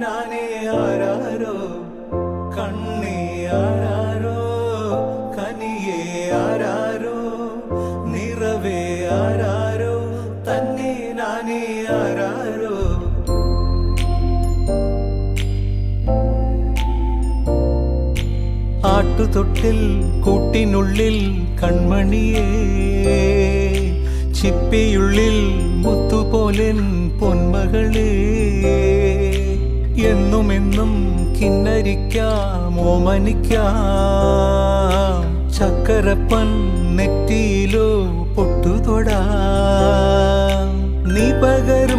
നാനേ ആരാരോ കണ്ണേ ആരാരോ കനിയേ ആരാരോ നിറവേ ആരാരോ തന്നെ നാനേ ആരാരോ. ആട്ടുതൊട്ടിൽ കൂട്ടിനുള്ളിൽ കൺമണിയേ ചിപ്പിയുള്ളിൽ മുത്തുപോലെൻ പൊന്മകളേ എന്നുമെന്നും കിന്നരിക്കാം ഓമനിക്കാം ചക്കരപ്പൻ നെറ്റിയിലോ പൊട്ടുതൊടാം നീ പകര